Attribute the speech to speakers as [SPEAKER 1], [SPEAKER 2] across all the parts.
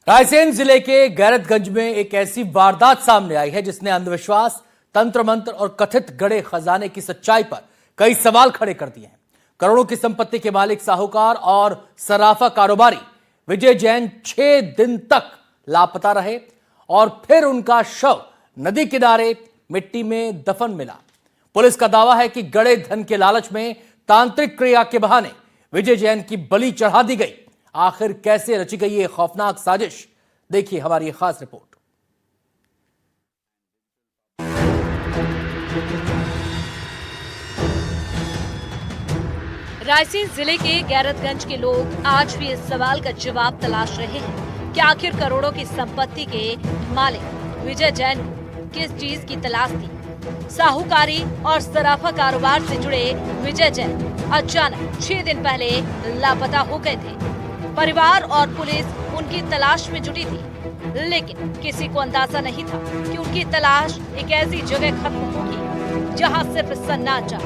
[SPEAKER 1] रायसेन जिले के गैरतगंज में एक ऐसी वारदात सामने आई है जिसने अंधविश्वास, तंत्र मंत्र और कथित गड़े खजाने की सच्चाई पर कई सवाल खड़े कर दिए हैं। करोड़ों की संपत्ति के मालिक साहूकार और सराफा कारोबारी विजय जैन 6 दिन तक लापता रहे और फिर उनका शव नदी किनारे मिट्टी में दफन मिला। पुलिस का दावा है कि गड़े धन के लालच में तांत्रिक क्रिया के बहाने विजय जैन की बलि चढ़ा दी गई। आखिर कैसे रची गई ये खौफनाक साजिश, देखिए हमारी ये खास रिपोर्ट।
[SPEAKER 2] रायसेन जिले के गैरतगंज के लोग आज भी इस सवाल का जवाब तलाश रहे हैं कि आखिर करोड़ों की संपत्ति के मालिक विजय जैन को किस चीज की तलाश थी। साहूकारी और सराफा कारोबार से जुड़े विजय जैन अचानक 6 दिन पहले लापता हो गए थे। परिवार और पुलिस उनकी तलाश में जुटी थी, लेकिन किसी को अंदाजा नहीं था कि उनकी तलाश एक ऐसी जगह खत्म होगी जहां सिर्फ सन्नाटा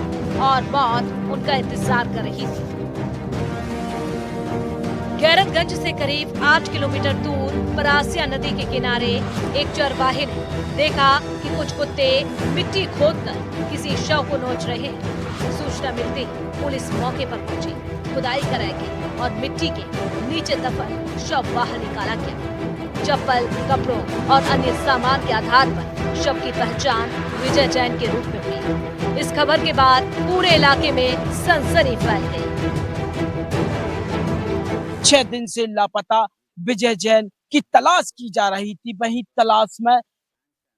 [SPEAKER 2] और मौत उनका इंतजार कर रही थी। गैरतगंज से करीब 8 किलोमीटर दूर परासिया नदी के किनारे एक चरवाहे ने देखा कि कुछ कुत्ते मिट्टी खोदकर किसी शव को नोच रहे हैं। सूचना मिलते ही पुलिस मौके पर पहुंची, खुदाई कराई गई और मिट्टी के नीचे दफन शव बाहर निकाला गया। चप्पल, कपड़ों और अन्य सामान के आधार पर शव की पहचान विजय जैन के रूप में हुई। इस खबर के बाद पूरे इलाके में सनसनी फैल गई।
[SPEAKER 3] 6 दिन से लापता विजय जैन की तलाश की जा रही थी। वहीं तलाश में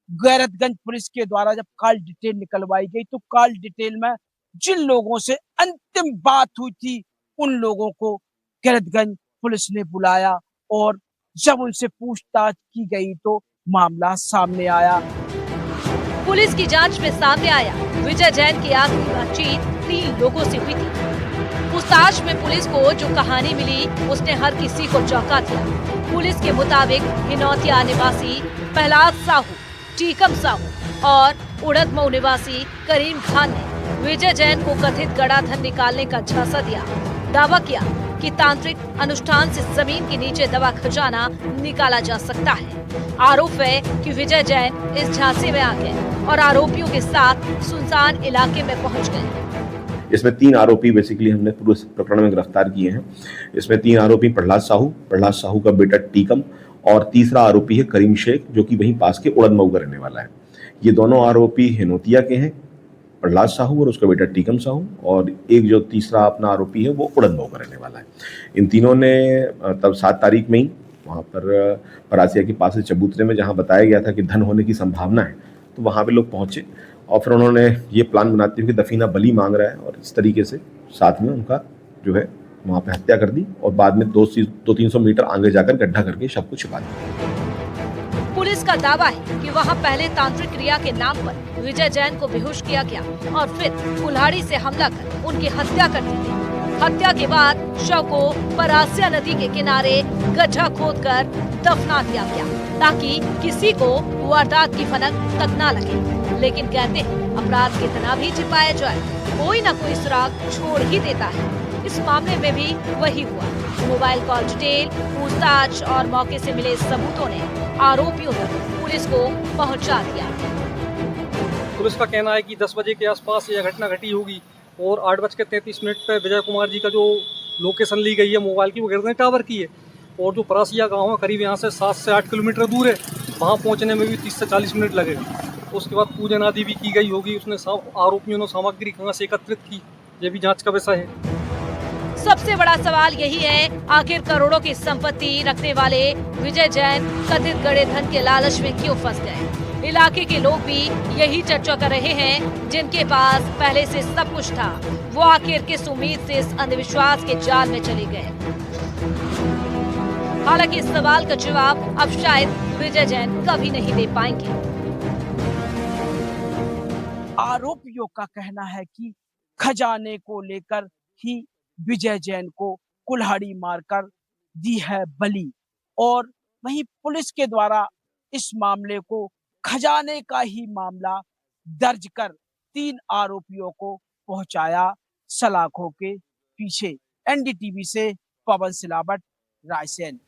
[SPEAKER 3] गैरतगंज पुलिस के द्वारा जब कॉल डिटेल निकलवाई गई तो कॉल डिटेल में जिन लोगों से अंतिम बात हुई थी उन लोगों को गैरतगंज पुलिस ने बुलाया और जब उनसे पूछताछ की गई तो मामला सामने आया।
[SPEAKER 2] पुलिस की जांच में सामने आया विजय जैन की आखिरी बातचीत 3 लोगों से हुई थी। पूछताछ में पुलिस को जो कहानी मिली उसने हर किसी को चौंका दिया। पुलिस के मुताबिक हिनौतिया निवासी प्रहलाद साहू, टीकम साहू और उड़दमऊ निवासी करीम खान ने विजय जैन को कथित गड़ा धन निकालने का झांसा दिया। दावा किया कि तांत्रिक अनुष्ठान से जमीन के नीचे दबा खजाना निकाला जा सकता है। आरोप है कि विजय जैन इस झांसे में आ गए और आरोपियों के साथ सुनसान इलाके में पहुंच गए।
[SPEAKER 4] इसमें 3 आरोपी बेसिकली हमने पूरे प्रकरण में गिरफ्तार किए हैं। इसमें 3 आरोपी प्रहलाद साहू का बेटा टीकम और तीसरा आरोपी है करीम शेख, जो कि वहीं पास के उड़दमऊ का रहने वाला है। ये दोनों आरोपी हिनौतिया के हैं, प्रहलाद साहू और उसका बेटा टीकम साहू, और एक जो तीसरा अपना आरोपी है वो उड़दमऊ का रहने वाला है। इन तीनों ने तब 7 तारीख में ही वहाँ पर परासिया के पास चबूतरे में जहाँ बताया गया था कि धन होने की संभावना है, तो वहाँ पे लोग पहुँचे और फिर उन्होंने ये प्लान बनाते हुए कि दफीना बली मांग रहा है और इस तरीके से साथ में उनका जो है वहाँ पे हत्या कर दी और बाद में 200-300 मीटर आगे जाकर गड्ढा करके शव को छिपा दिया।
[SPEAKER 2] पुलिस का दावा है कि वहां पहले तांत्रिक क्रिया के नाम पर विजय जैन को बेहोश किया गया और फिर कुल्हाड़ी से हमला कर उनकी हत्या कर दी गई। हत्या के बाद शव को परासिया नदी के किनारे गड्ढा खोदकर दफना दिया गया ताकि किसी को वारदात की भनक तक न लगे। लेकिन कहते हैं अपराध कितना भी छिपाया जाए कोई न कोई सुराग छोड़ ही देता है। इस मामले में भी वही हुआ। मोबाइल कॉल डिटेल, पूछताछ और मौके से मिले सबूतों ने आरोपियों तक पुलिस को पहुंचा दिया।
[SPEAKER 5] पुलिस का कहना है कि 10 बजे के आसपास यह घटना घटी होगी और 8:33 पे विजय कुमार जी का जो लोकेशन ली गई है मोबाइल की, वो गिरने टावर की है और जो परासिया गाँव है करीब यहाँ से 7 से 8 किलोमीटर दूर है। वहाँ पहुँचने में भी 30 से 40 मिनट लगेगा। उसके बाद पूजन आदि भी की गई होगी। उसने आरोपियों ने सामग्री कहाँ से एकत्रित की, ये भी जाँच का विषय है।
[SPEAKER 2] सबसे बड़ा सवाल यही है, आखिर करोड़ों की संपत्ति रखने वाले विजय जैन कथित गड़े धन के लालच में क्यों फंस गए। इलाके के लोग भी यही चर्चा कर रहे हैं। जिनके पास पहले से सब कुछ था वो आखिर किस उम्मीद से इस अंधविश्वास के जाल में चले गए। हालांकि इस सवाल का जवाब अब शायद विजय जैन कभी नहीं दे पाएंगे।
[SPEAKER 3] आरोपियों का कहना है कि खजाने को लेकर ही विजय जैन को कुल्हाड़ी मारकर दी है बलि और वहीं पुलिस के द्वारा इस मामले को खजाने का ही मामला दर्ज कर 3 आरोपियों को पहुंचाया सलाखों के पीछे। एनडीटीवी से पवन सिलावट, रायसेन।